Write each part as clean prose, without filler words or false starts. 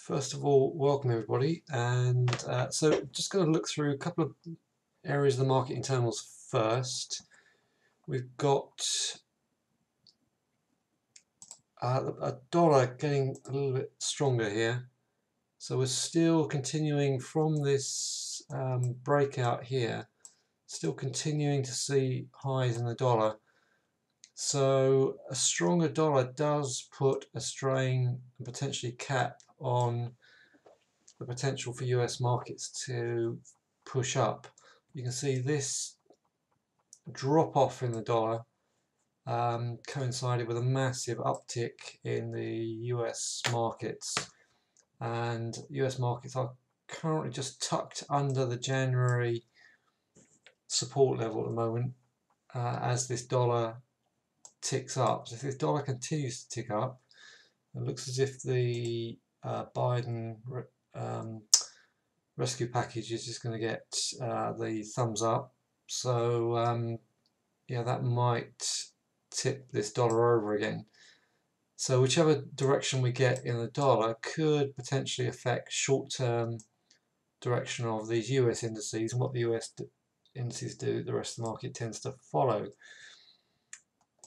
First of all, welcome everybody, and so just going to look through a couple of areas of the market internals first. We've got a dollar getting a little bit stronger here, so we're still continuing from this breakout here, still continuing to see highs in the dollar. So a stronger dollar does put a strain and potentially cap on the potential for US markets to push up. You can see this drop off in the dollar coincided with a massive uptick in the US markets, and US markets are currently just tucked under the January support level at the moment as this dollar ticks up. So if this dollar continues to tick up, it looks as if the Biden rescue package is just going to get the thumbs up. So yeah, that might tip this dollar over again. So whichever direction we get in the dollar could potentially affect short-term direction of these US indices, and what the US indices do, the rest of the market tends to follow.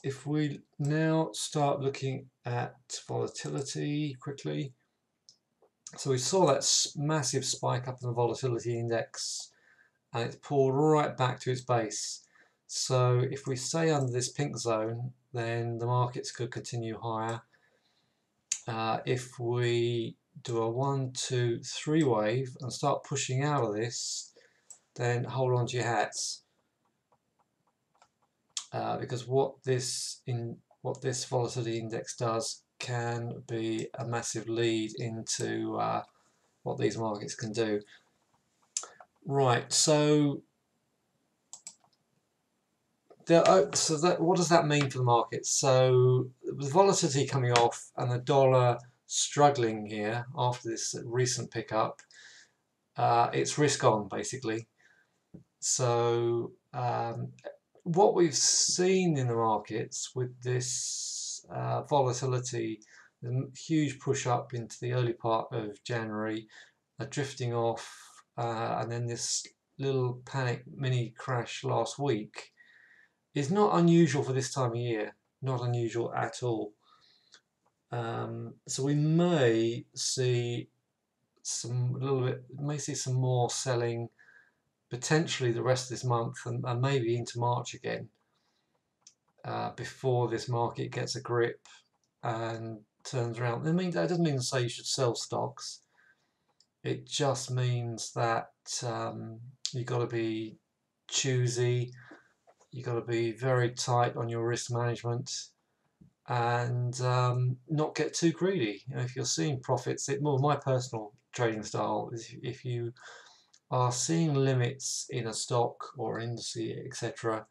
If we now start looking at volatility quickly, so we saw that massive spike up in the volatility index, and it's pulled right back to its base. So if we stay under this pink zone, then the markets could continue higher. If we do a 1, 2, 3 wave and start pushing out of this, then hold on to your hats. Because what this volatility index does can be a massive lead into what these markets can do. Right, so what does that mean for the market? So with volatility coming off and the dollar struggling here after this recent pickup, it's risk on basically. So what we've seen in the markets with this volatility, the huge push up into the early part of January, drifting off, and then this little panic mini crash last week, is not unusual for this time of year, not unusual at all. So we may see some more selling potentially the rest of this month and maybe into March again, before this market gets a grip and turns around. That doesn't mean to say you should sell stocks. It just means that you've got to be choosy. You've got to be very tight on your risk management and not get too greedy. You know, if you're seeing profits, my personal trading style is if you are seeing limits in a stock or index, etc.,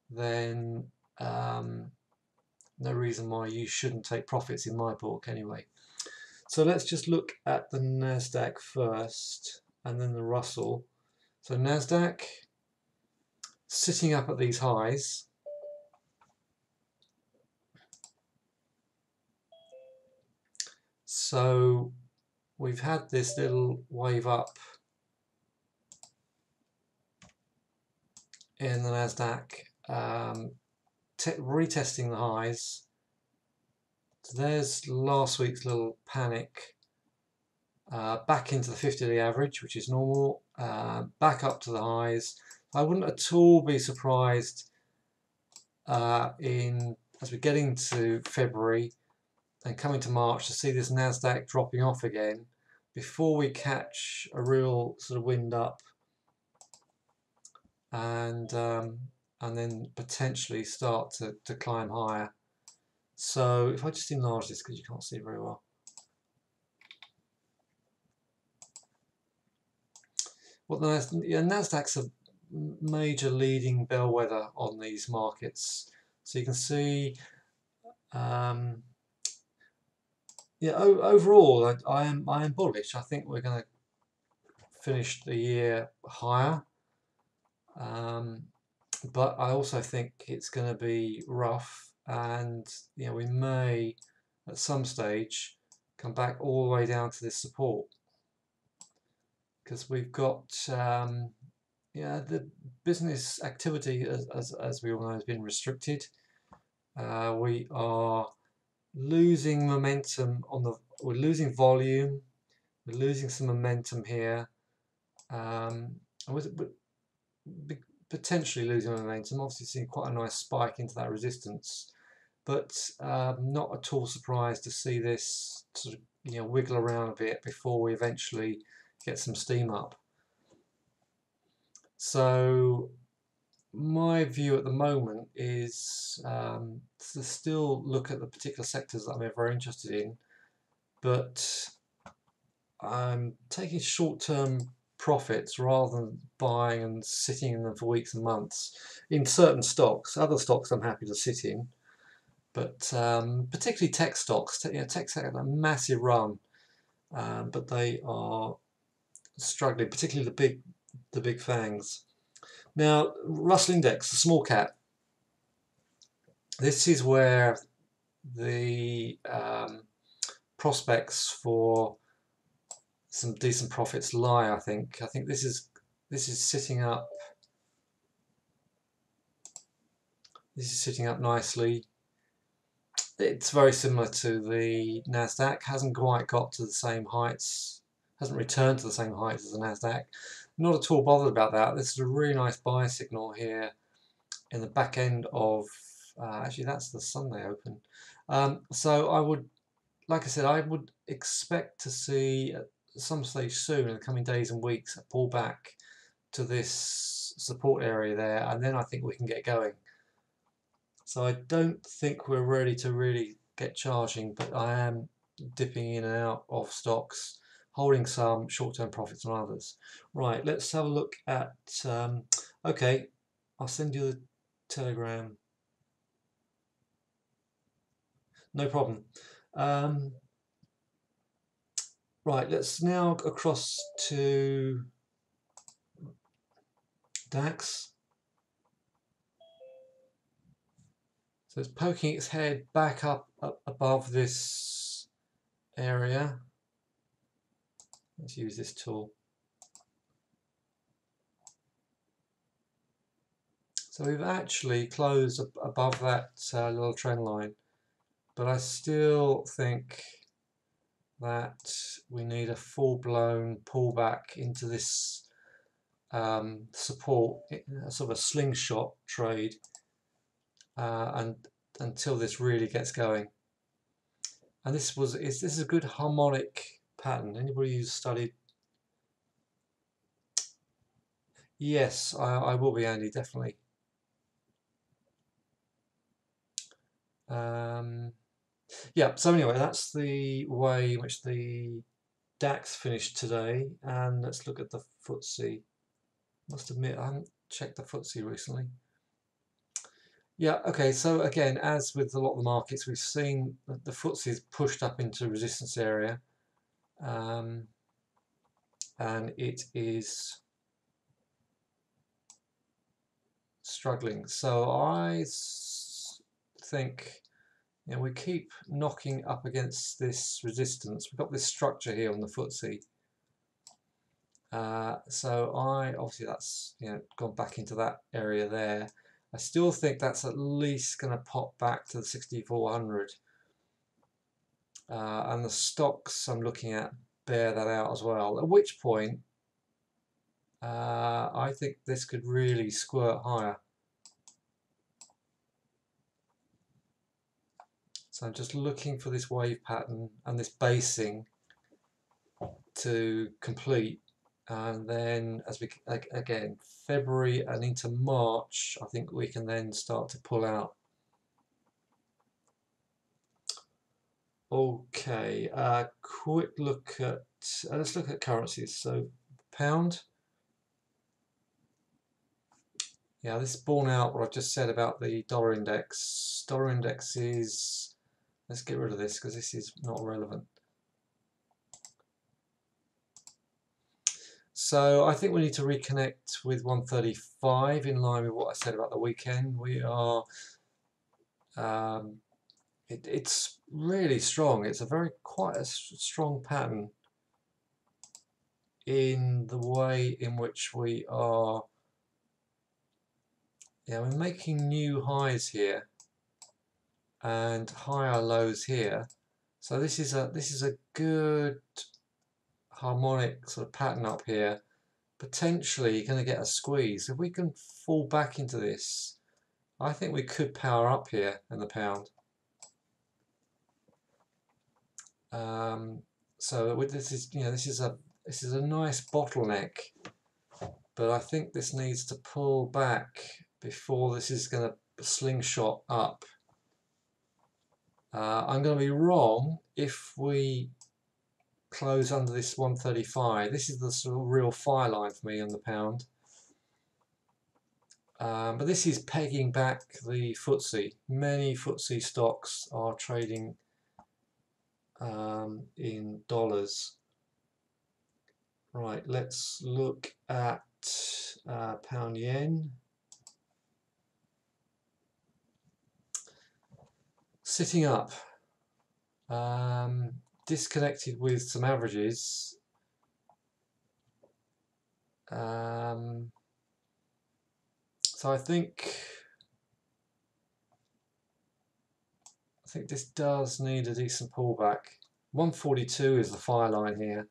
then no reason why you shouldn't take profits in my book anyway. So let's just look at the Nasdaq first and then the Russell. So Nasdaq sitting up at these highs. So we've had this little wave up in the Nasdaq, retesting the highs. So there's last week's little panic, back into the 50-day average, which is normal, back up to the highs. I wouldn't at all be surprised as we get into February and coming to March to see this Nasdaq dropping off again before we catch a real sort of wind up, and then potentially start to climb higher. So if I just enlarge this because you can't see it very well. Well, Nasdaq's a major leading bellwether on these markets. So you can see, yeah, overall I am bullish. I think we're going to finish the year higher, but I also think it's going to be rough, and we may at some stage come back all the way down to this support, because we've got yeah, the business activity, as we all know, has been restricted. We are losing momentum on the, we're losing volume, we're losing some momentum here, potentially losing momentum. Obviously seeing quite a nice spike into that resistance, but not at all surprised to see this sort of, you know, wiggle around a bit before we eventually get some steam up. So my view at the moment is to still look at the particular sectors that I'm very interested in, but I'm taking short-term profits rather than buying and sitting in them for weeks and months in certain stocks. Other stocks I'm happy to sit in, but particularly tech stocks. You know, tech had a massive run, but they are struggling, particularly the big fangs. Now, Russell Index, the small cap. This is where the prospects for some decent profits lie. I think this is sitting up. This is sitting up nicely. It's very similar to the Nasdaq. Hasn't quite got to the same heights. Hasn't returned to the same heights as the Nasdaq. Not at all bothered about that. This is a really nice buy signal here in the back end of. Actually, that's the Sunday open. So I would, like I said, I would expect to see at some stage soon in the coming days and weeks a pullback to this support area there, and then I think we can get going. So I don't think we're ready to really get charging, but I am dipping in and out of stocks, holding some short-term profits on others. Right, let's have a look at, okay, I'll send you the Telegram. No problem. Right, let's now across to DAX. So it's poking its head back up above this area. Let's use this tool. So we've actually closed above that little trend line, but I still think that we need a full-blown pullback into this support, sort of a slingshot trade, and until this really gets going. And this is a good harmonic pattern. Anybody who's studied? Yes, I will be, Andy, definitely. Yeah, so anyway, that's the way in which the DAX finished today, and let's look at the Footsie. Must admit I haven't checked the Footsie recently. Yeah, okay, so again, as with a lot of the markets, we've seen that the Footsie is pushed up into resistance area, and it is struggling. So I think, you know, we keep knocking up against this resistance. We've got this structure here on the Footsie. So obviously that's, you know, gone back into that area there. I still think that's at least going to pop back to the 6400, and the stocks I'm looking at bear that out as well. At which point, I think this could really squirt higher. So I'm just looking for this wave pattern and this basing to complete. And then as we, again, February and into March, I think we can then start to pull out. Okay, quick look at, let's look at currencies. So pound. Yeah, this is borne out what I've just said about the dollar index. Dollar index is, let's get rid of this because this is not relevant. So I think we need to reconnect with 135 in line with what I said about the weekend. We are it's really strong. It's a quite a strong pattern in the way in which we are. Yeah, we're making new highs here and higher lows here. So this is a good harmonic sort of pattern up here. Potentially you're going to get a squeeze. If we can fall back into this, I think we could power up here in the pound. So with this is, this is a nice bottleneck, but I think this needs to pull back before this is going to slingshot up. I'm going to be wrong if we close under this 135. This is the sort of real fire line for me on the pound. But this is pegging back the Footsie. Many Footsie stocks are trading in dollars. Right, let's look at pound yen. Sitting up, disconnected with some averages. So I think this does need a decent pullback. 142 is the fire line here.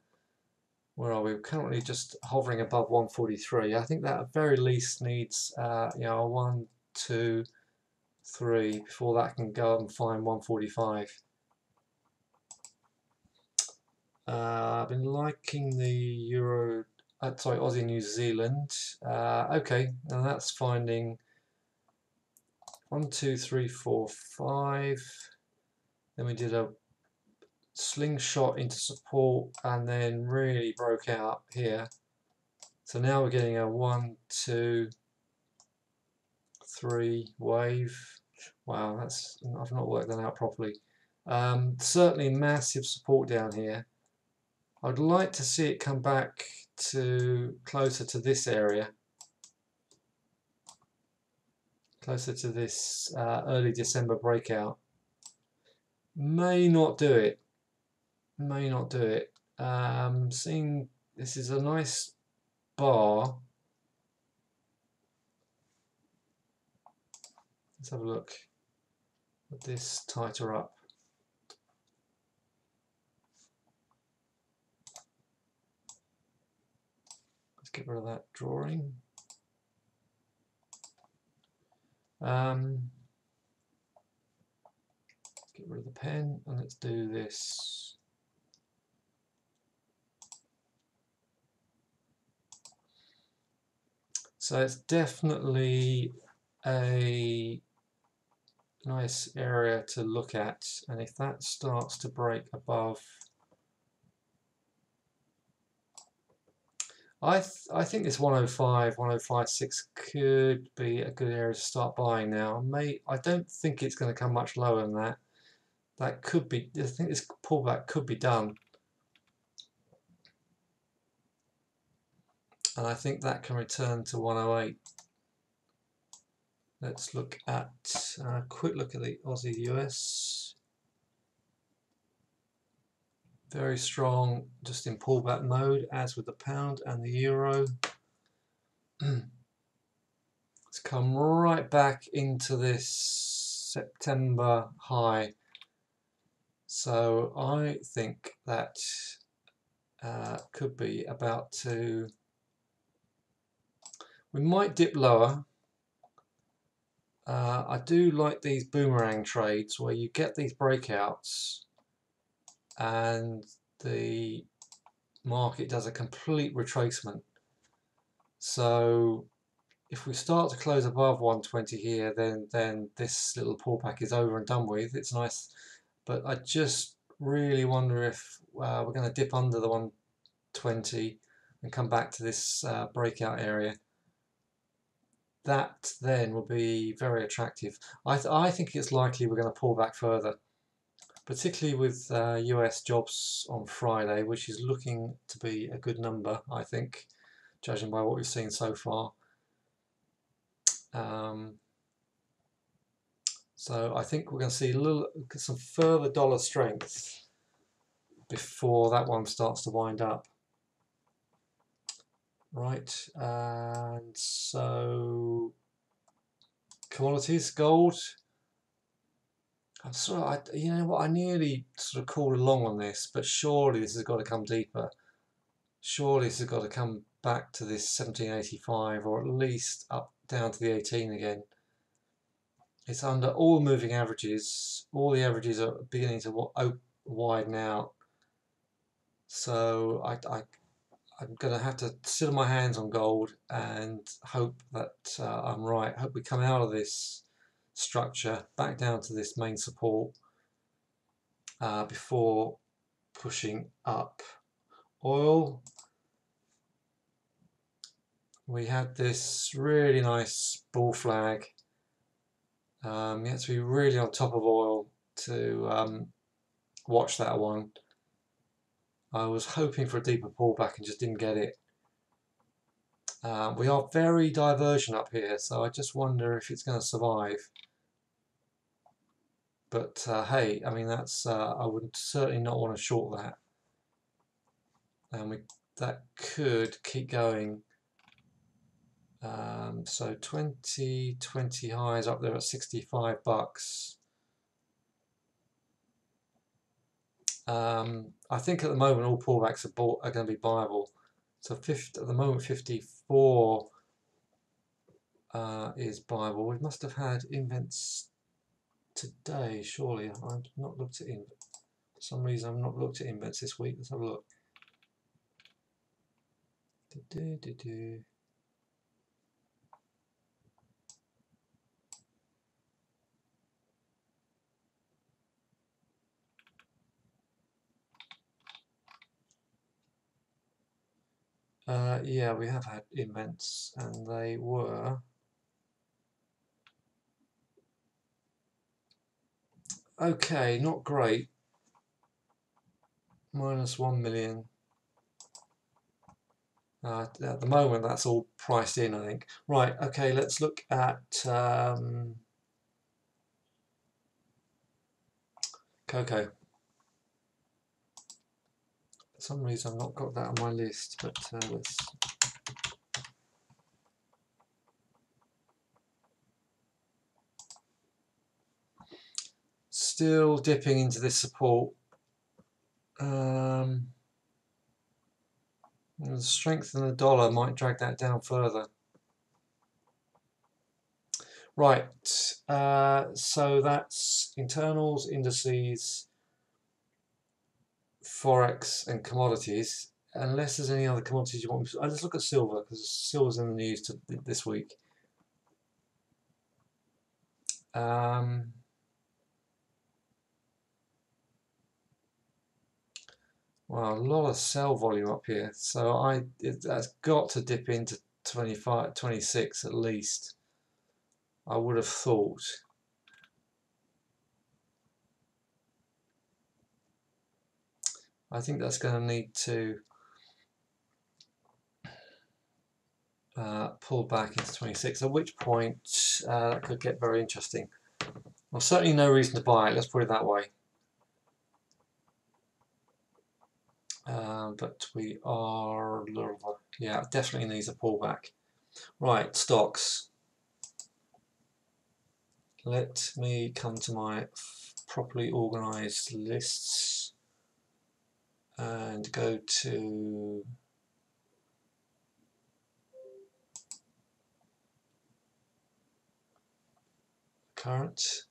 Where are we? We're currently just hovering above 143. I think that at very least needs a 1, 2, 3 before that can go and find 145. I've been liking the Euro, sorry, Aussie New Zealand. Okay, now that's finding 1, 2, 3, 4, 5. Then we did a slingshot into support and then really broke out here. So now we're getting a 1, 2, 3 wave. Wow, I've not worked that out properly. Certainly massive support down here. I'd like to see it come back to closer to this area, closer to this early December breakout. May not do it. May not do it. Seeing this is a nice bar. Let's have a look at this tighter up. Let's get rid of that drawing. Get rid of the pen and let's do this. So it's definitely a nice area to look at, and if that starts to break above, I think this 105, 105.6 could be a good area to start buying now. I don't think it's going to come much lower than that. That could be, I think this pullback could be done. And I think that can return to 108. Let's look at a quick look at the Aussie US. Very strong, just in pullback mode, as with the pound and the euro. It's come right back into this September high. So I think that could be about to. We might dip lower. I do like these boomerang trades where you get these breakouts and the market does a complete retracement. So if we start to close above 120 here, then this little pullback is over and done with. It's nice, but I just really wonder if we're going to dip under the 120 and come back to this breakout area. That then will be very attractive. I think it's likely we're going to pull back further, particularly with US jobs on Friday, which is looking to be a good number, I think, judging by what we've seen so far. So I think we're going to see some further dollar strength before that one starts to wind up. Right, and so commodities, gold. I'm sort of, you know what, I nearly sort of called along on this, but surely this has got to come deeper. Surely this has got to come back to this 1785, or at least up down to the 18 again. It's under all moving averages. All the averages are beginning to widen out. So I'm going to have to sit on my hands on gold and hope that I'm right. Hope we come out of this structure back down to this main support before pushing up. Oil, we had this really nice bull flag. You have to be really on top of oil to watch that one. I was hoping for a deeper pullback and just didn't get it. We are very divergent up here, so I just wonder if it's going to survive. But hey, I mean, that's I would certainly not want to short that, and that could keep going. So 2020 highs up there at $65. I think at the moment all pullbacks are going to be viable. So at the moment 54 is viable. We must have had invents today, surely. I've not looked at invents. For some reason I've not looked at invents this week. Let's have a look. Yeah, we have had invents, and they were okay, not great. Minus 1 million. At the moment, that's all priced in, I think. Right, okay, let's look at cocoa. For some reason, I've not got that on my list, but let's. Still dipping into this support. The strength in the dollar might drag that down further. Right, so that's internals, indices, forex, and commodities. Unless there's any other commodities you want me to, let's look at silver, because silver's in the news this week. Wow, a lot of sell volume up here, so that's got to dip into 25, 26 at least, I would have thought. I think that's going to need to pull back into 26, at which point that could get very interesting. Well, certainly no reason to buy it, let's put it that way. But we are, yeah, definitely needs a pullback. Right, stocks. Let me come to my properly organized lists and go to current.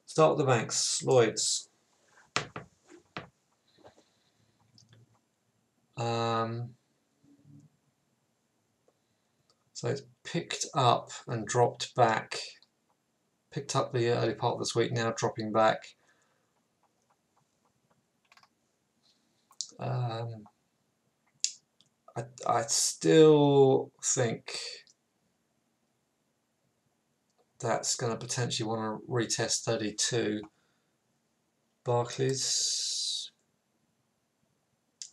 Start with the banks, Lloyd's. So it's picked up and dropped back. Picked up the early part of this week, now dropping back. I still think that's going to potentially want to retest 32. Barclays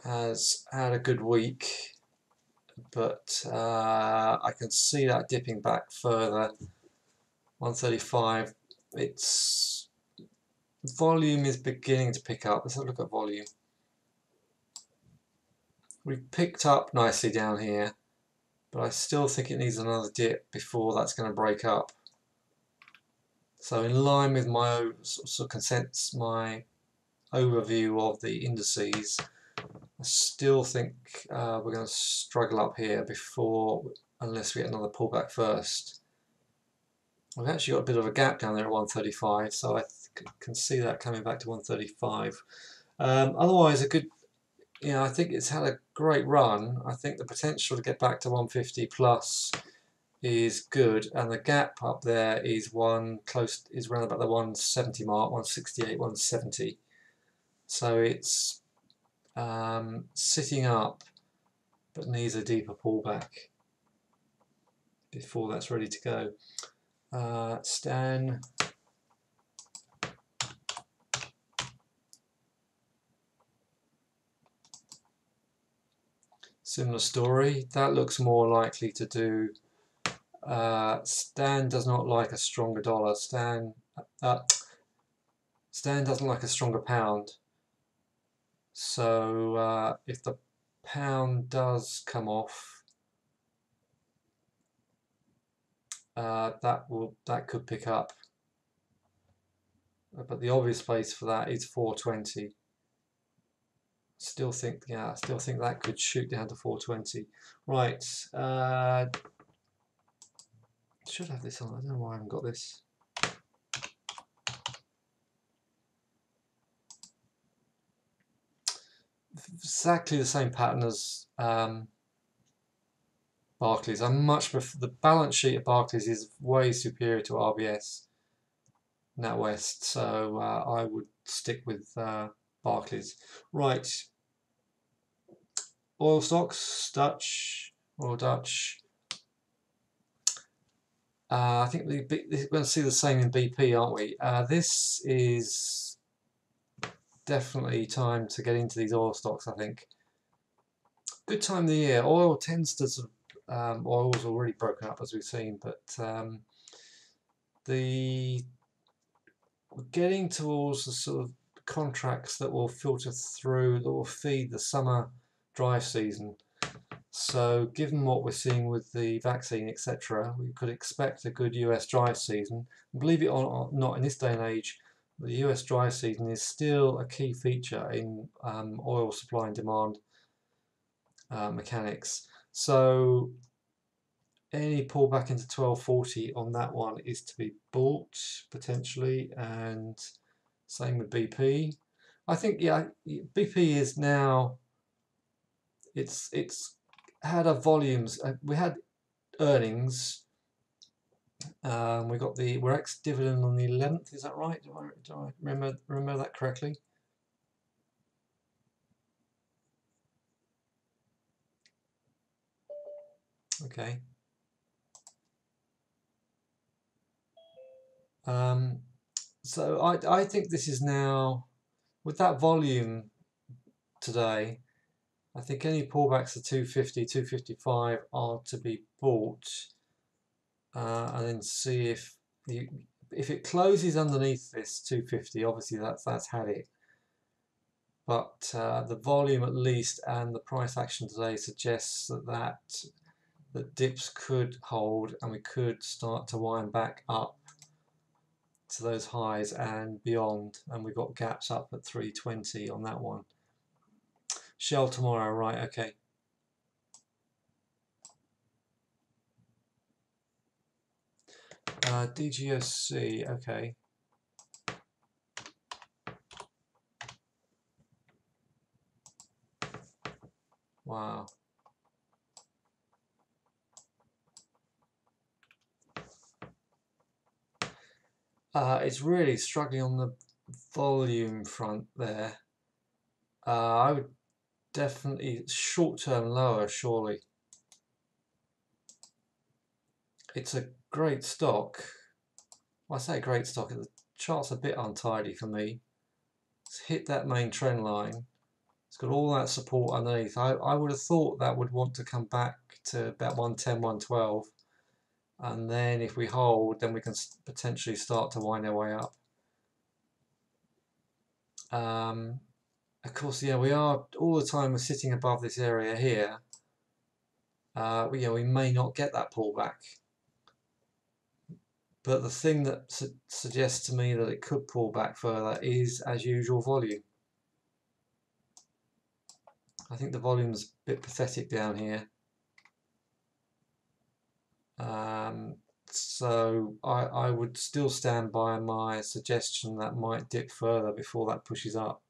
has had a good week, but I can see that dipping back further. 135. Its volume is beginning to pick up. Let's have a look at volume. We've picked up nicely down here, but I still think it needs another dip before that's going to break up. So in line with my sort of consents, my overview of the indices, I still think we're going to struggle up here unless we get another pullback first. We've actually got a bit of a gap down there at 135, so I can see that coming back to 135. Otherwise, I think it's had a great run. I think the potential to get back to 150 plus is good, and the gap up there is around about the 170 mark, 168, 170. So it's sitting up, but needs a deeper pullback before that's ready to go. Stan. Similar story. That looks more likely to do. Stan does not like a stronger dollar. Stan doesn't like a stronger pound. So if the pound does come off, that could pick up. But the obvious place for that is 420. Still think that could shoot down to 420. Right. Should have this on. I don't know why I haven't got this. Exactly the same pattern as Barclays. I much prefer the balance sheet of Barclays is way superior to RBS, NatWest. So I would stick with Barclays. Right. Oil stocks, Royal Dutch. I think we're going to see the same in BP, aren't we? This is definitely time to get into these oil stocks, I think. Good time of the year. Oil tends to sort of, oil's already broken up as we've seen, but we're getting towards the sort of contracts that will filter through, that will feed the summer drive season. So given what we're seeing with the vaccine, etc., we could expect a good US drive season. And believe it or not, in this day and age, the US drive season is still a key feature in oil supply and demand mechanics. So any pullback into 1240 on that one is to be bought potentially, and same with BP. I think BP is now, it's had our volumes. We had earnings. We got we're ex-dividend on the 11th. Is that right? Do I remember that correctly? Okay. So I think this is now, with that volume today, I think any pullbacks to 250, 255 are to be bought, and then see if it closes underneath this 250. Obviously that's had it, but the volume at least and the price action today suggests that dips could hold, and we could start to wind back up to those highs and beyond, and we've got gaps up at 320 on that one. Shell tomorrow, right? Okay. DGOC, okay. Wow. It's really struggling on the volume front there. I would definitely short-term lower, surely. It's a great stock. Well, I say great stock, the chart's a bit untidy for me. It's hit that main trend line. It's got all that support underneath. I would have thought that would want to come back to about 110, 112. and then if we hold, then we can potentially start to wind our way up. Of course, yeah, we are all the time we're sitting above this area here. We may not get that pullback, but the thing that suggests to me that it could pull back further is, as usual, volume. I think the volume's a bit pathetic down here. So I would still stand by my suggestion that might dip further before that pushes up.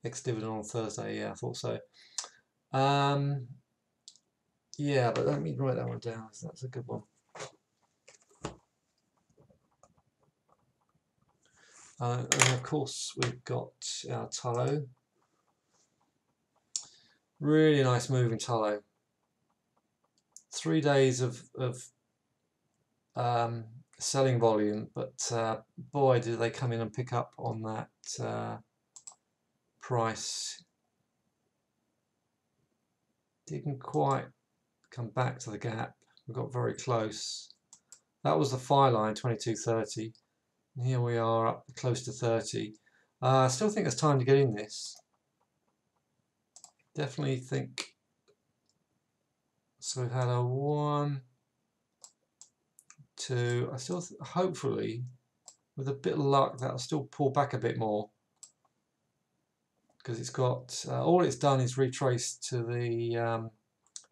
Ex-dividend on Thursday, yeah, I thought so. Yeah, but let me write that one down. That's a good one. And of course we've got our tallow. Really nice move in tallow. 3 days of selling volume, but boy, did they come in and pick up on that price. Didn't quite come back to the gap. We got very close. That was the FI line, 22.30. And here we are up close to 30. I still think there's time to get in this. Definitely think. So we've had a 1, 2. I still hopefully, with a bit of luck, that'll still pull back a bit more, because it's got all it's done is retraced to the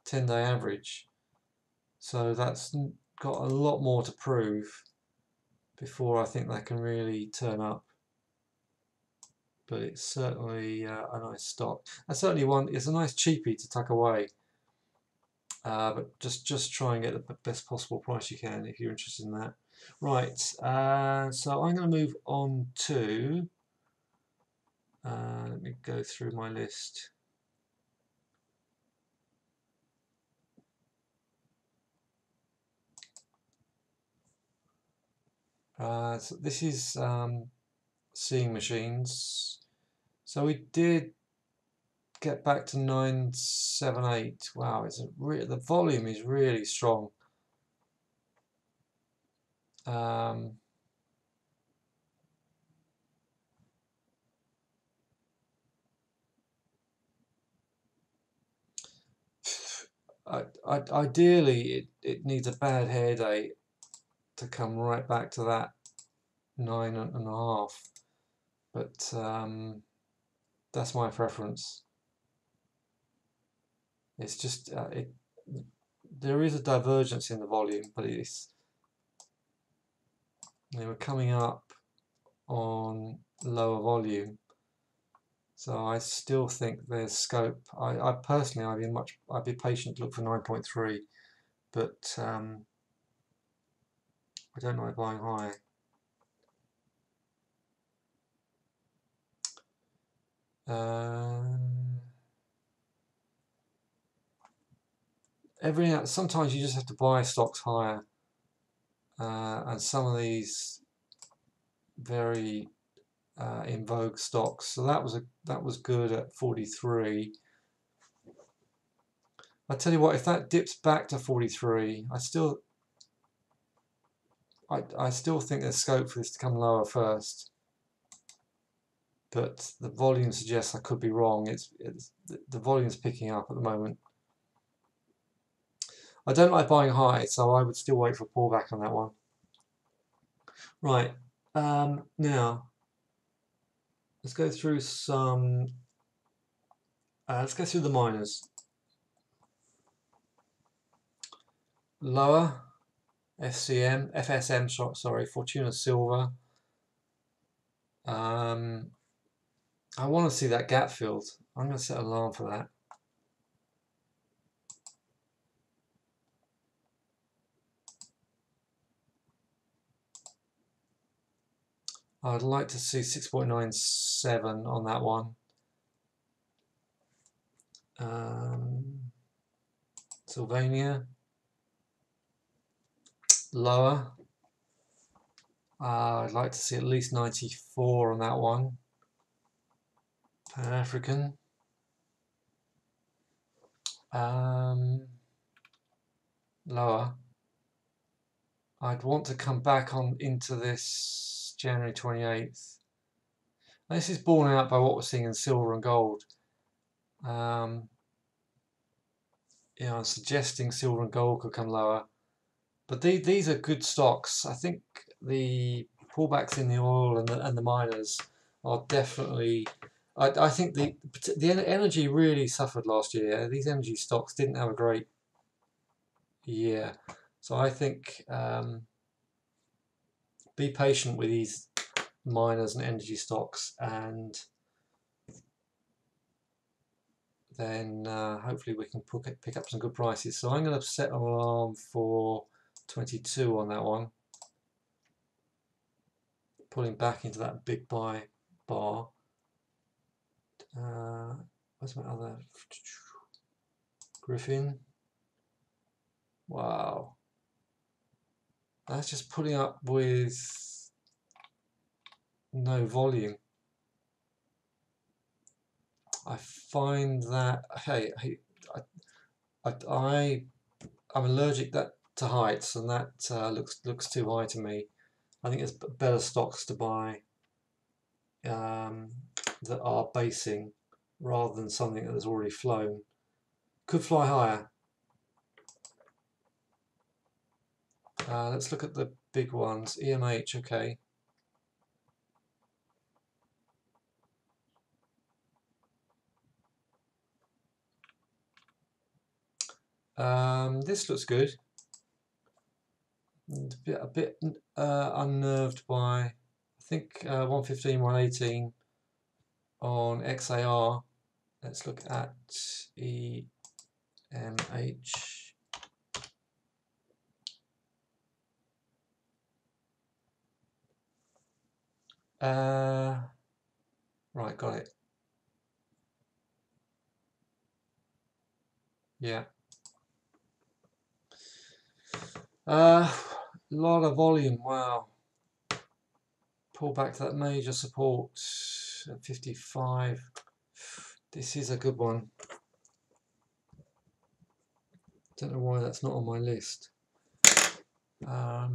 10-day average. So that's got a lot more to prove before I think that can really turn up. But it's certainly a nice stock. And certainly it's a nice cheapie to tuck away. But just try and get the best possible price you can if you're interested in that. Right, so I'm going to move on to, let me go through my list. So this is seeing machines. So we did get back to 978. Wow, the volume is really strong. Ideally, it needs a bad hair day to come right back to that 9.5, but that's my preference. It's just there is a divergence in the volume, but they were coming up on lower volume, so I still think there's scope. I personally, I'd be patient to look for 9.3, but I don't like buying high. Sometimes you just have to buy stocks higher, and some of these very in vogue stocks. So that was good at 43. I tell you what, if that dips back to 43, I still think there's scope for this to come lower first. But the volume suggests I could be wrong. The volume's picking up at the moment. I don't like buying high, so I would still wait for a pullback on that one. Right, now let's go through some. Let's go through the miners. Lower, FSM, sorry, Fortuna Silver. I want to see that gap filled. I'm going to set an alarm for that. I'd like to see 6.97 on that one. Sylvania. Lower. I'd like to see at least 94 on that one. Pan African. Lower. I'd want to come back on into this January 28th. And this is borne out by what we're seeing in silver and gold. I'm suggesting silver and gold could come lower. But these are good stocks. I think the pullbacks in the oil and the miners are definitely. I think the energy really suffered last year. These energy stocks didn't have a great year, so I think be patient with these miners and energy stocks, and then hopefully we can pick up some good prices. So I'm going to set an alarm for 22 on that one. Pulling back into that big buy bar. Where's my other Griffin? Wow, that's just putting up with no volume. I find that I'm allergic to heights, and that looks too high to me. I think it's better stocks to buy that are basing rather than something that has already flown. Could fly higher. Let's look at the big ones. EMH, okay. This looks good. A bit unnerved by, I think 115, 118 on XAR. Let's look at EMH. Right, got it. Yeah. Lot of volume, wow. Pull back to that major support at 55. This is a good one. Don't know why that's not on my list. I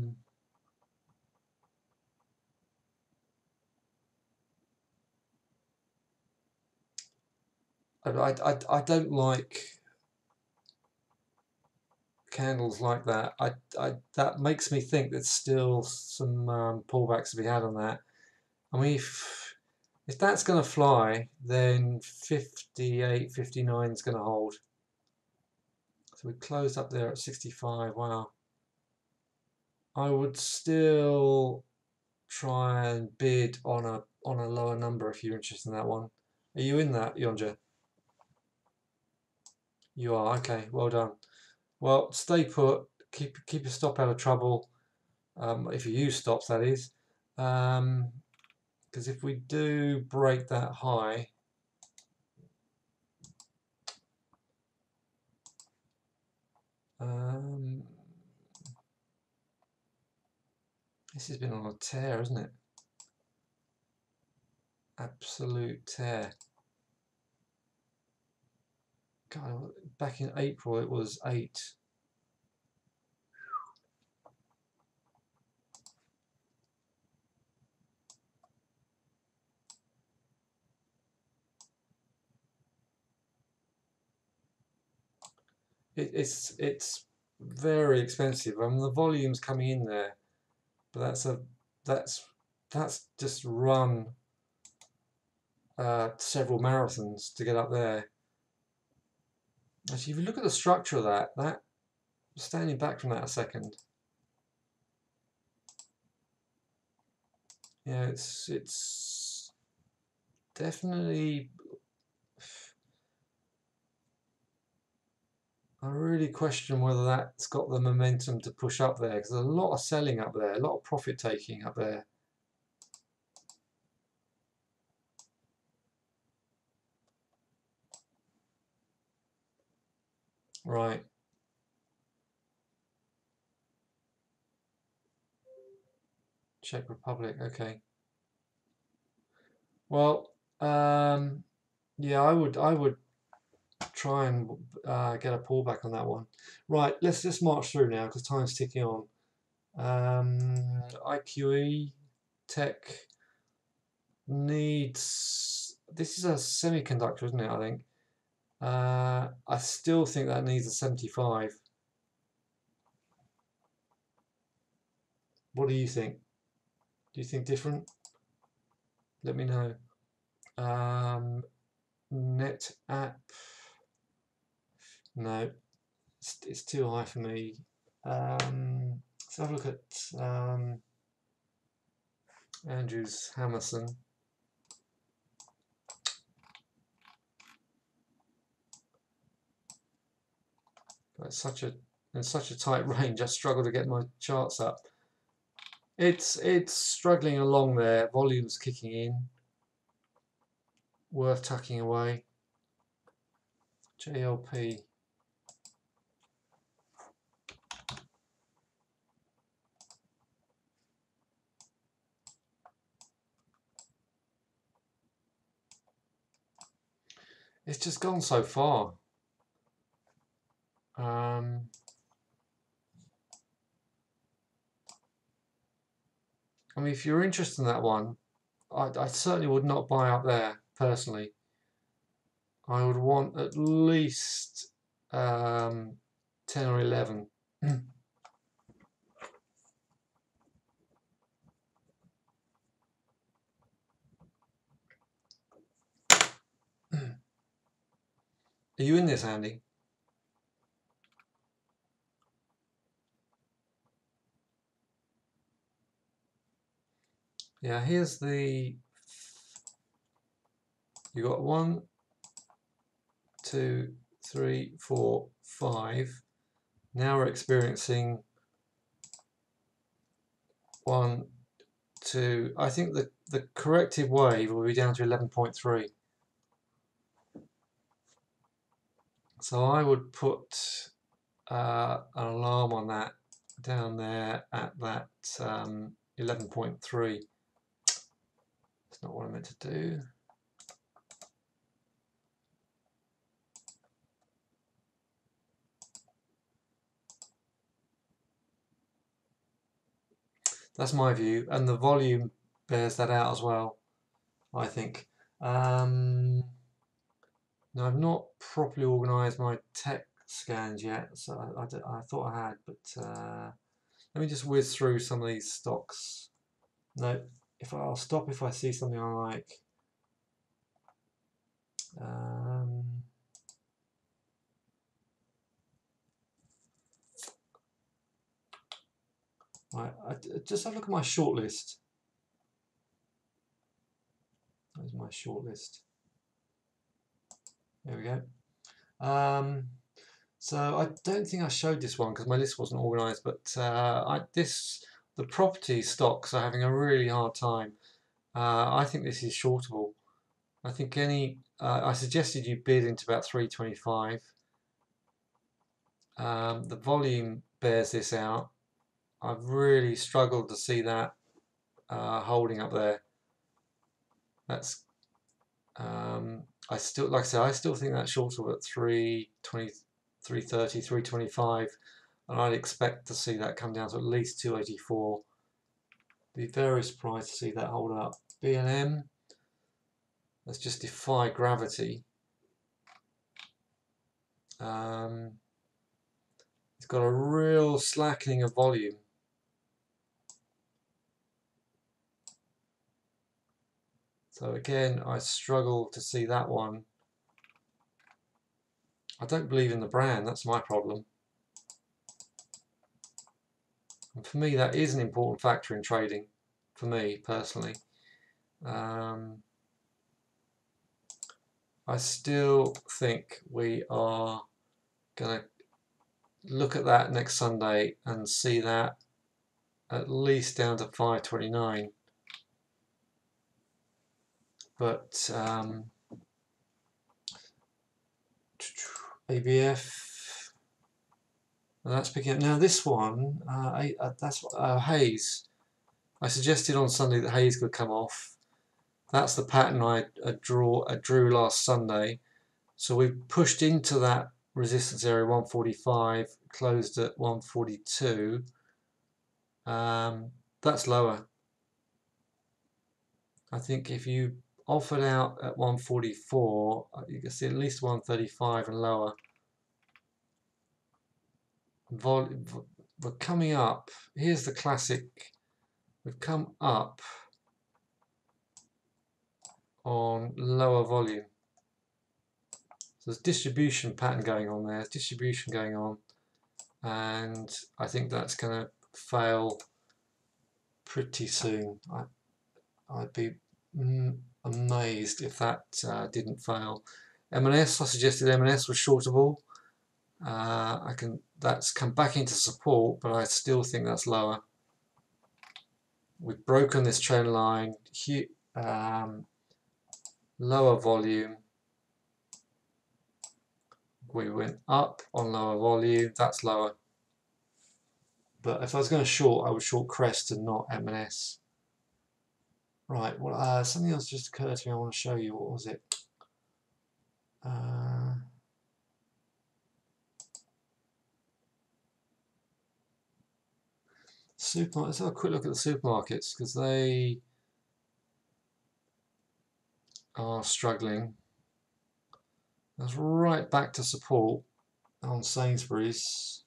don't like candles like that. That makes me think there's still some pullbacks to be had on that. I mean, if that's going to fly, then 58, 59 is going to hold. So we closed up there at 65. Wow. I would still try and bid on a lower number if you're interested in that one. Are you in that, Yonja? You are. Okay. Well done. Well, stay put. Keep your stop out of trouble. If you use stops, that is. Because if we do break that high, this has been on a tear, isn't it? Absolute tear. God, back in April it was 8. It's very expensive. I mean, the volume's coming in there, but that's just run several marathons to get up there. Actually, if you look at the structure of that standing back from that a second, yeah, it's definitely. I really question whether that's got the momentum to push up there, because there's a lot of selling up there, a lot of profit taking up there. Right. Czech Republic, okay. Well, yeah, I would try and get a pullback on that one. Right, let's just march through now because time's ticking on. IQE Tech needs, this is a semiconductor, isn't it? I think. I still think that needs a 75. What do you think? Do you think different? Let me know. Net app. No, it's too high for me. Let's have a look at Andrews Hammerson. It's in such a tight range. I struggle to get my charts up. It's struggling along there. Volume's kicking in. Worth tucking away. JLP. It's just gone so far. I mean, if you're interested in that one, I certainly would not buy up there, personally. I would want at least 10 or 11. Are you in this, Andy? Yeah, here's the, you got 1, 2, 3, 4, 5. Now we're experiencing 1, 2. I think the corrective wave will be down to 11.3. So I would put an alarm on that down there at that 11.3. That's not what I meant to do. That's my view, and the volume bears that out as well, I think. Now I've not properly organised my tech scans yet, so I thought I had, but let me just whiz through some of these stocks. No, I'll stop if I see something I like. Right, just have a look at my shortlist. There's my shortlist. There we go. So I don't think I showed this one because my list wasn't organised, but the property stocks are having a really hard time. I think this is shortable. I think I suggested you bid into about 325. The volume bears this out. I've really struggled to see that holding up there. That's I still, like I said, I still think that's shortable at 320, 330, 325, and I'd expect to see that come down to at least 284. Be very surprised to see that hold up. BLM, let's just defy gravity. It's got a real slackening of volume. So again, I struggle to see that one. I don't believe in the brand, that's my problem. And for me, that is an important factor in trading, for me personally. I still think we are going to look at that next Sunday and see that at least down to 529. But ABF, that's picking up. Now this one, that's Hayes. I suggested on Sunday that Hayes could come off. That's the pattern I drew last Sunday. So we pushed into that resistance area 145, closed at 142. That's lower. I think if you offered out at 144, you can see at least 135 and lower. We're coming up. Here's the classic. We've come up on lower volume. So there's distribution pattern going on there. There's distribution going on, and I think that's going to fail pretty soon. I'd be amazed if that didn't fail. M&S, I suggested M&S was shortable. That's come back into support, but I still think that's lower. We've broken this trend line, lower volume. We went up on lower volume, that's lower. But if I was going to short, I would short Crest and not M&S. Right, well, something else just occurred to me I want to show you. What was it? Let's have a quick look at the supermarkets, because they are struggling. That's right back to support on Sainsbury's,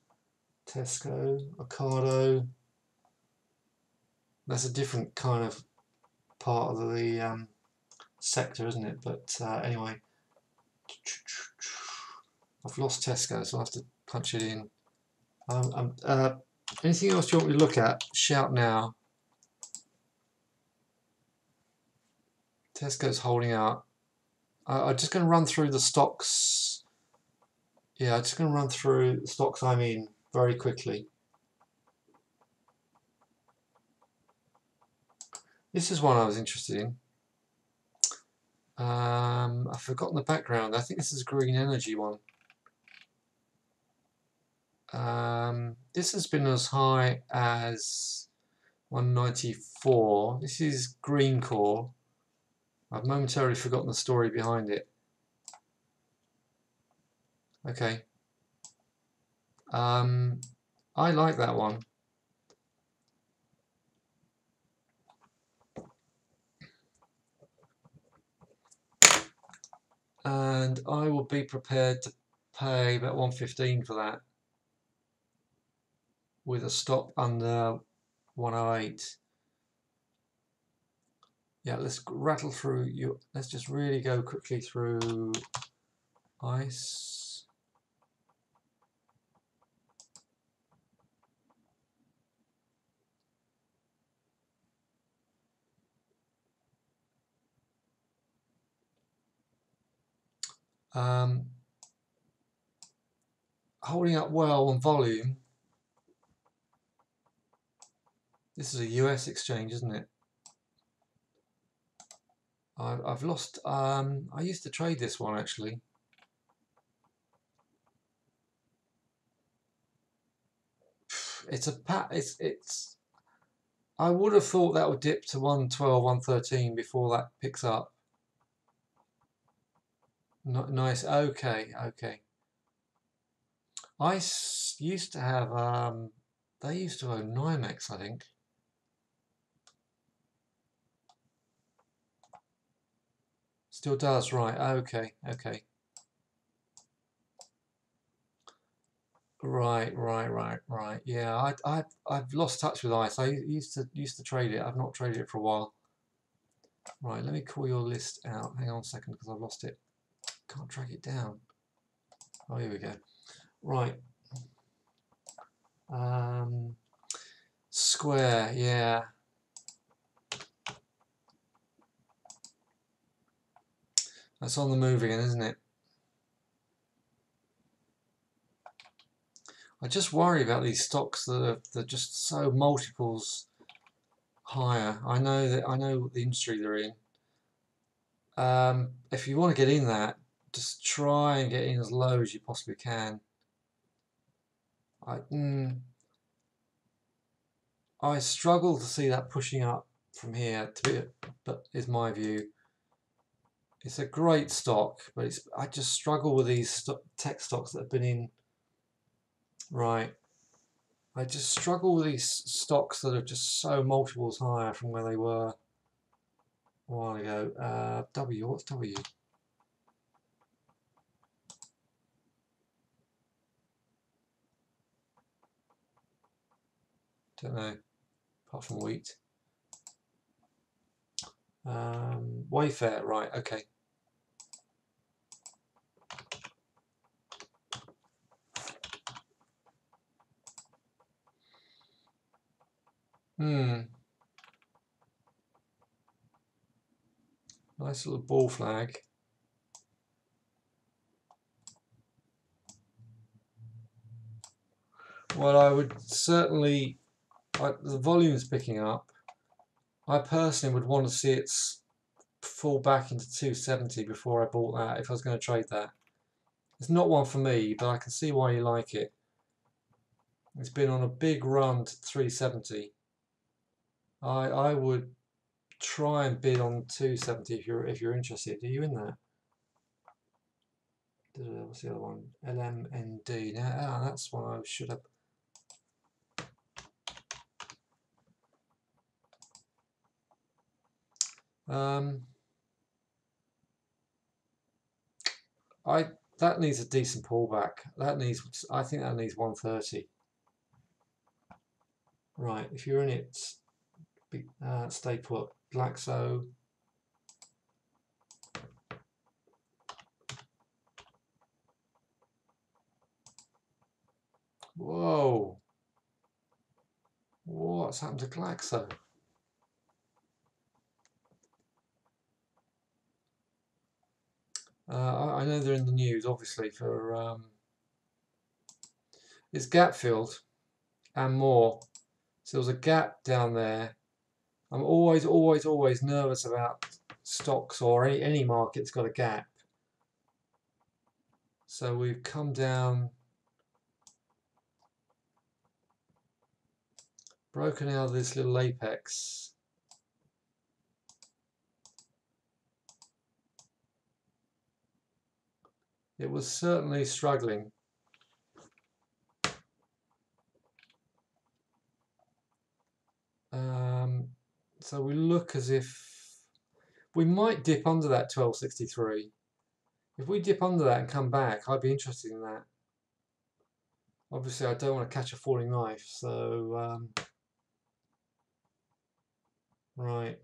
Tesco, Ocado. That's a different kind of part of the sector, isn't it? But anyway, I've lost Tesco, so I have to punch it in. Anything else you want me to look at? Shout now. Tesco's holding out. I'm just going to run through the stocks. Yeah, I'm just going to run through the stocks I'm in very quickly. This is one I was interested in. I've forgotten the background. I think this is a green energy one. This has been as high as 194. This is green core. I've momentarily forgotten the story behind it. Okay. I like that one. And I will be prepared to pay about 115 for that, with a stop under 108. Yeah, let's rattle through let's just really go quickly through ICE. Holding up well on volume. This is a US exchange, isn't it? I've lost. I used to trade this one actually. It's. I would have thought that would dip to 112, 113 before that picks up. Nice. Okay. I used to have. They used to own NYMEX, I think. Still does, right? Okay. Right. Yeah, I've lost touch with ICE. I used to trade it. I've not traded it for a while. Right, let me call your list out. Hang on a second, because I've lost it. Can't track it down. Oh, here we go. Right. Square, yeah. That's on the move again, isn't it? I just worry about these stocks that are just so multiples higher. I know the industry they're in. If you want to get in that, just try and get in as low as you possibly can. I struggle to see that pushing up from here, but is my view. It's a great stock, but I just struggle with these tech stocks that have been in. Right. I just struggle with these stocks that are just so multiples higher from where they were a while ago. W, what's W? Don't know, apart from wheat. Wayfair, right, okay. Nice little ball flag. Well, I would certainly, the volume's picking up. I personally would want to see it fall back into 270 before I bought that if I was going to trade that. It's not one for me, but I can see why you like it. It's been on a big run to 370. I would try and bid on 270 if you're interested. Are you in that? What's the other one? LMND. Now, that's one I should have. That needs a decent pullback. I think that needs 130. Right, if you're in it, stay put. Glaxo. Whoa. What's happened to Glaxo? I know they're in the news, obviously, for it's gap filled and more. So there was a gap down there. I'm always nervous about stocks or any market that's got a gap. So we've come down, broken out of this little apex. It was certainly struggling. So we look as if we might dip under that 1263. If we dip under that and come back, I'd be interested in that. Obviously, I don't want to catch a falling knife, so right.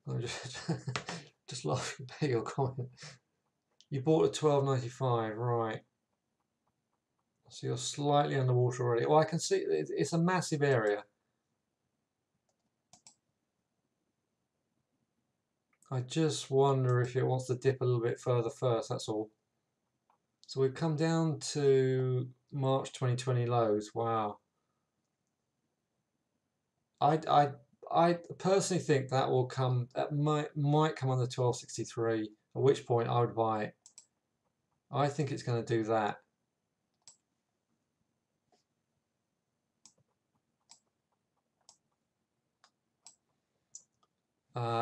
I'm just laughing at your comment. You bought at 12.95, right? So you're slightly underwater already. Well, I can see it's a massive area. I just wonder if it wants to dip a little bit further first. That's all. So we've come down to March 2020 lows. Wow. I personally think that will come. That might come under 1263. At which point I would buy it. I think it's going to do that.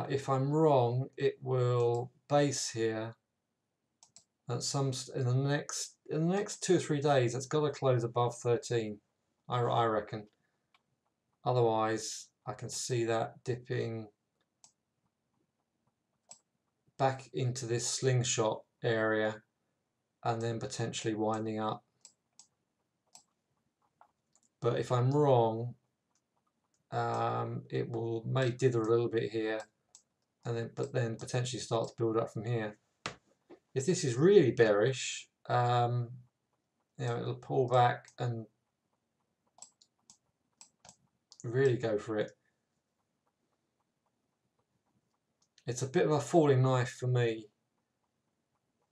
If I'm wrong, it will base here at in the next 2 or 3 days. It's got to close above 13. I reckon. Otherwise, I can see that dipping back into this slingshot area and then potentially winding up. But if I'm wrong, it may dither a little bit here, and then potentially start to build up from here. If this is really bearish, it'll pull back and really go for it. It's a bit of a falling knife for me.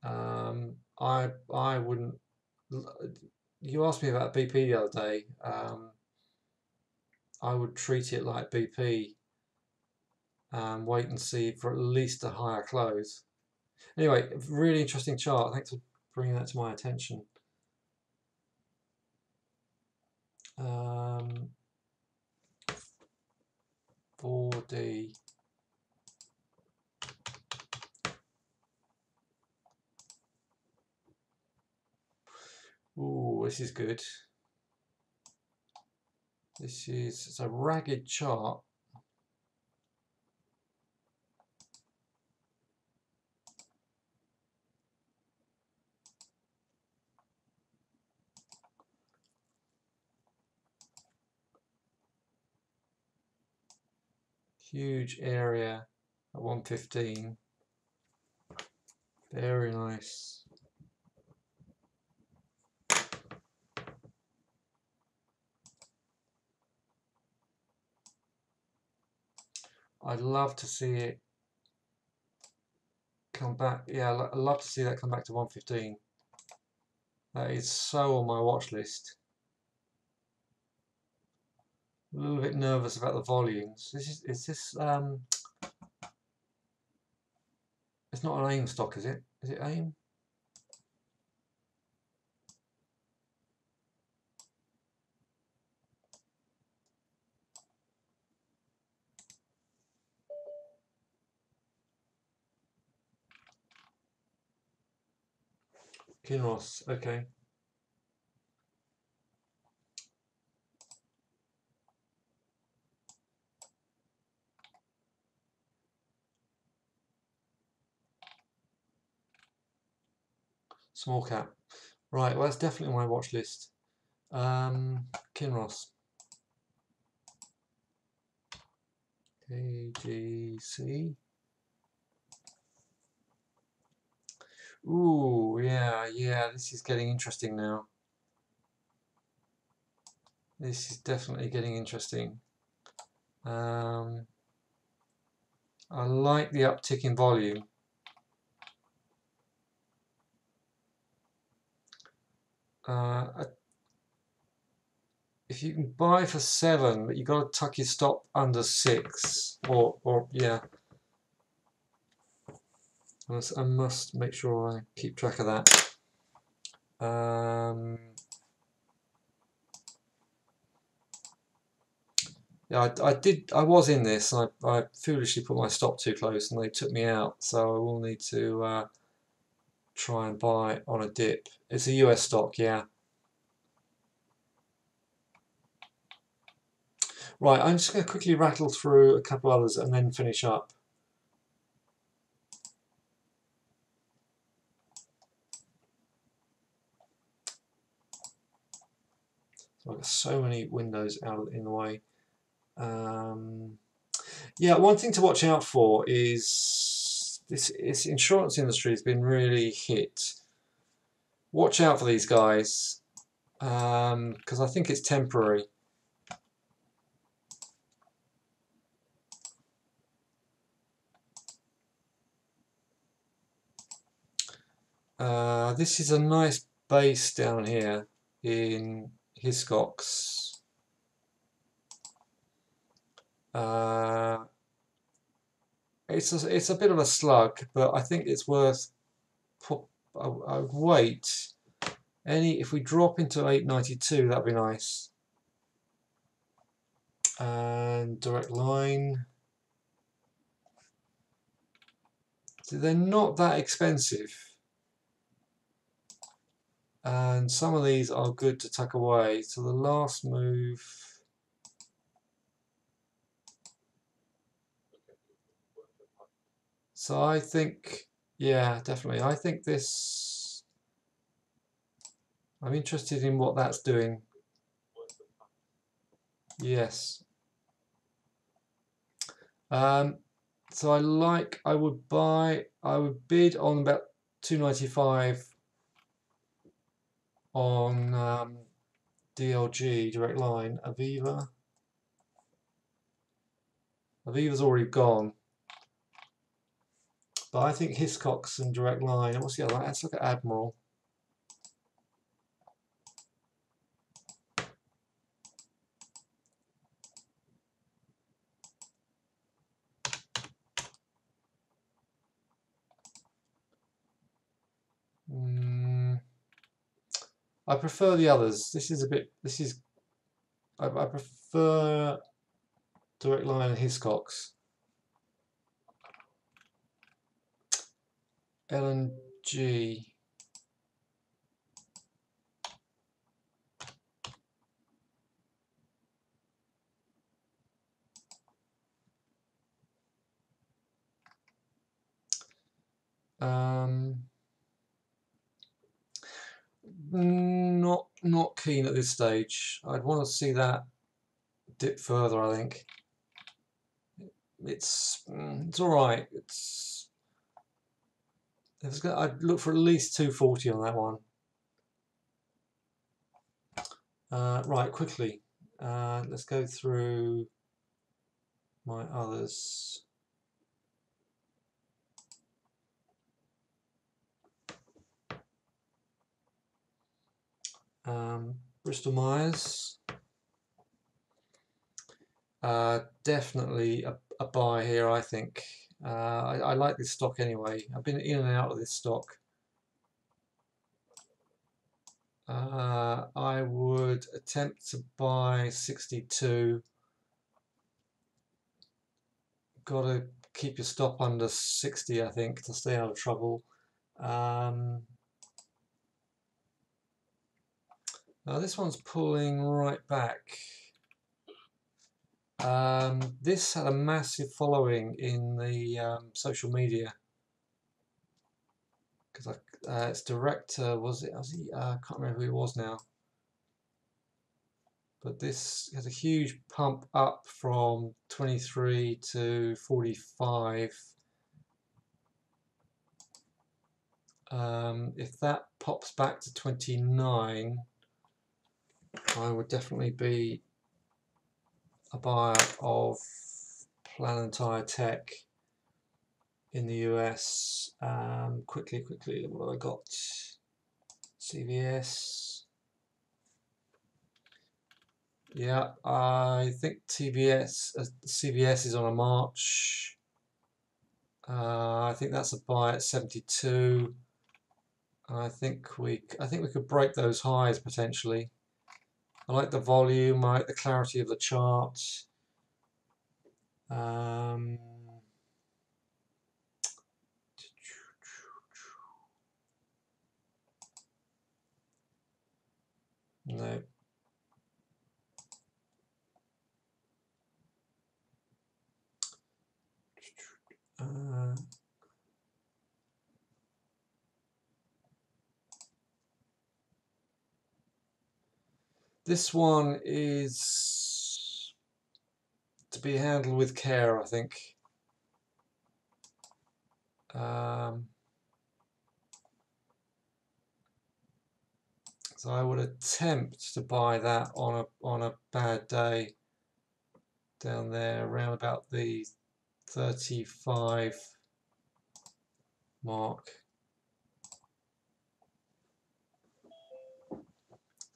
I wouldn't. You asked me about BP the other day. I would treat it like BP and wait and see for at least a higher close. Anyway, really interesting chart. Thanks for bringing that to my attention. 4D. Ooh, this is good. It's a ragged chart. Huge area at 115. Very nice. I'd love to see it come back. Yeah, I'd love to see that come back to 115. That is so on my watch list. A little bit nervous about the volumes. Is this it's not an AIM stock, is it? Is it AIM? Kinross, okay. Small cap. Right, well that's definitely on my watch list. Kinross. KGC. Ooh, yeah, this is getting interesting now. This is definitely getting interesting. I like the uptick in volume. If you can buy for 7, but you've got to tuck your stop under 6, or yeah. I must make sure I keep track of that. Yeah, I was in this, and I foolishly put my stop too close, and they took me out. So I will need to try and buy on a dip. It's a US stock, yeah. Right, I'm just going to quickly rattle through a couple others and then finish up. So I've got so many windows out in the way. Yeah, one thing to watch out for is this insurance industry has been really hit. Watch out for these guys, because I think it's temporary. This is a nice base down here in Hiscox. It's a bit of a slug, but I think it's worth. I would wait. If we drop into 892, that'd be nice. And direct line. So they're not that expensive. And some of these are good to tuck away. So the last move. So I think, yeah, definitely. I think this. I'm interested in what that's doing. Yes. So I would bid on about 295 on DLG, direct line. Aviva's already gone. But I think Hiscox and direct line. And what's the other one? Let's look at Admiral. I prefer the others. I prefer Direct line and Hiscox. LNG. Not keen at this stage. I'd want to see that dip further. I think it's all right. I'd look for at least 240 on that one. Right, quickly. Let's go through my others. Bristol Myers. Definitely a buy here, I think. I like this stock anyway. I've been in and out of this stock. I would attempt to buy 62. Got to keep your stop under 60, I think, to stay out of trouble. Now this one's pulling right back. This had a massive following in the social media because its director was he? I can't remember who he was now. But this has a huge pump up from 23 to 45. If that pops back to 29, I would definitely be a buyer of Planetire Tech in the US. Quickly, what have I got? CVS. Yeah, I think CVS is on a march. I think that's a buy at 72. I think we could break those highs potentially. I like the volume, I like the clarity of the chart. No. This one is to be handled with care, I think. So I would attempt to buy that on a bad day down there around about the 35 mark.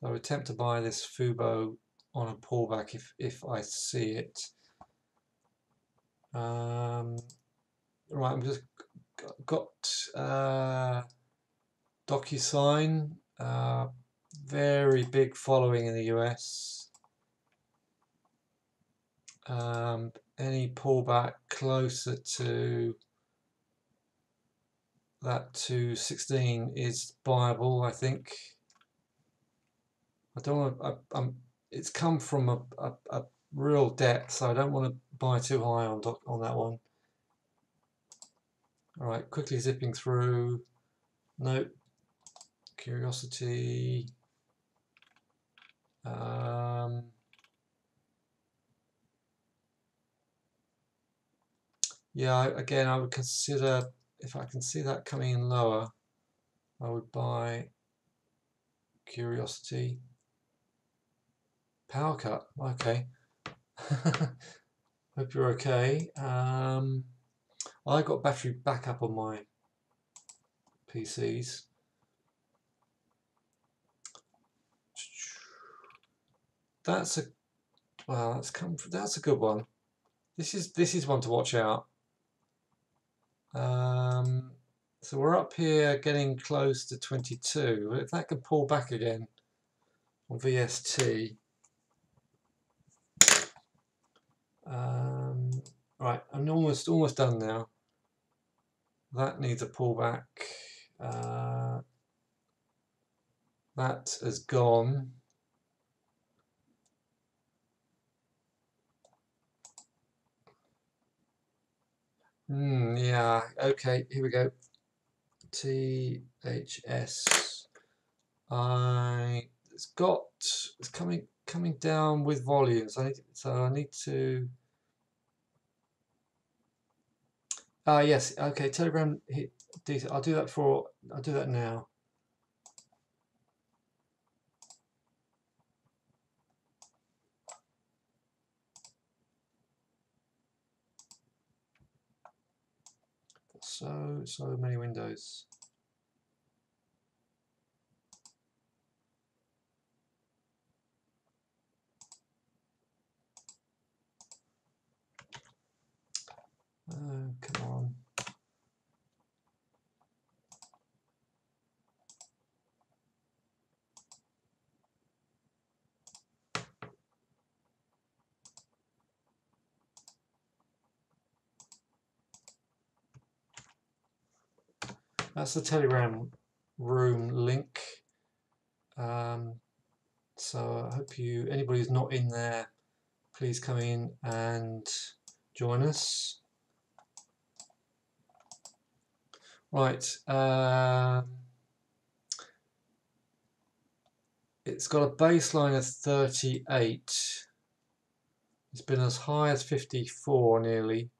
I would attempt to buy this Fubo on a pullback if I see it. Right, I'm just got DocuSign, very big following in the US. Any pullback closer to that 216 is buyable, I think. I don't want. It's come from a real depth, so I don't want to buy too high on that one. All right, quickly zipping through. Nope. Curiosity. Yeah, again, I would consider, if I can see that coming in lower, I would buy Curiosity. Power cut, okay. Hope you're okay. I got battery backup on my PCs. That's a that's a good one. This is one to watch out. So we're up here getting close to 22. If that could pull back again on VST, Right, I'm almost done now. That needs a pullback. That has gone. Yeah, okay, here we go. THS. It's coming down with volumes. I need to. Yes, okay, Telegram hit decent. I'll do that now. So many windows. Come on. That's the Telegram room link. So I hope anybody who's not in there, please come in and join us. Right. It's got a baseline of 38. It's been as high as 54 nearly.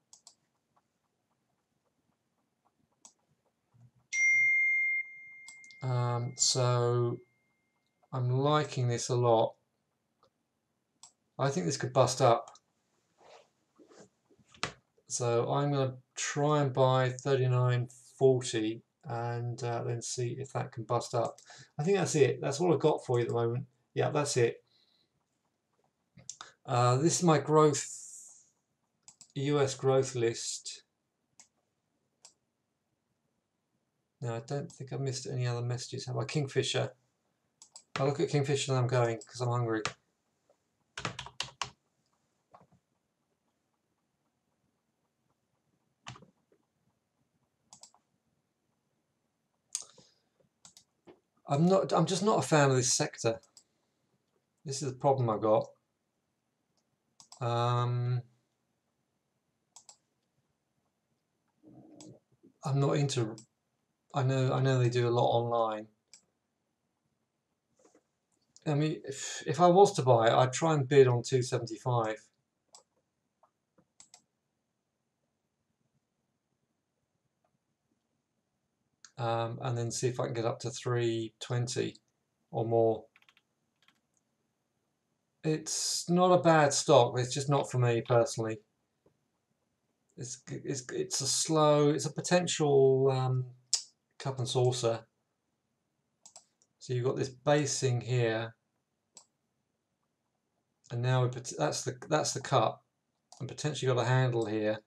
So I'm liking this a lot. I think this could bust up. So I'm going to try and buy 39.40 and then see if that can bust up. I think that's it. That's all I've got for you at the moment. Yeah, that's it. This is my US growth list. No, I don't think I missed any other messages. How about Kingfisher? I'll look at Kingfisher and I'm going because I'm hungry. I'm just not a fan of this sector. This is the problem I've got. I'm not into. I know they do a lot online. I mean, if I was to buy it, I'd try and bid on 275. And then see if I can get up to 320 or more. It's not a bad stock, but it's just not for me personally. It's a potential cup and saucer. So you've got this basing here, and now that's the cup, and potentially got a handle here.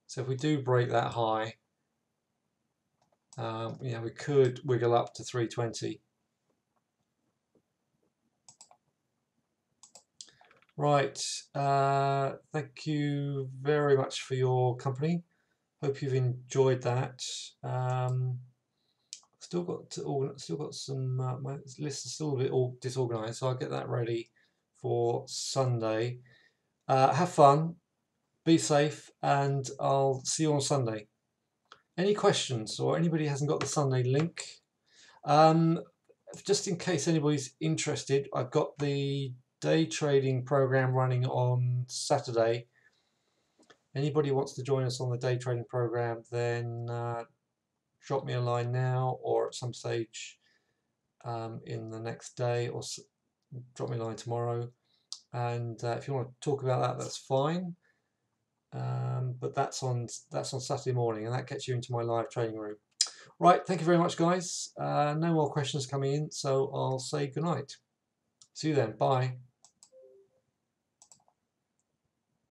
So if we do break that high, we could wiggle up to 320. Right. Thank you very much for your company. Hope you've enjoyed that. Still got some. My list is still a bit all disorganized, so I'll get that ready for Sunday. Have fun, be safe, and I'll see you on Sunday. Any questions, or anybody hasn't got the Sunday link? Just in case anybody's interested, I've got the day trading program running on Saturday. Anybody wants to join us on the day trading program, then drop me a line now or at some stage in the next day, or drop me a line tomorrow. And if you want to talk about that, that's fine. But that's on Saturday morning, and that gets you into my live trading room. Right, thank you very much, guys. No more questions coming in, so I'll say goodnight. See you then. Bye.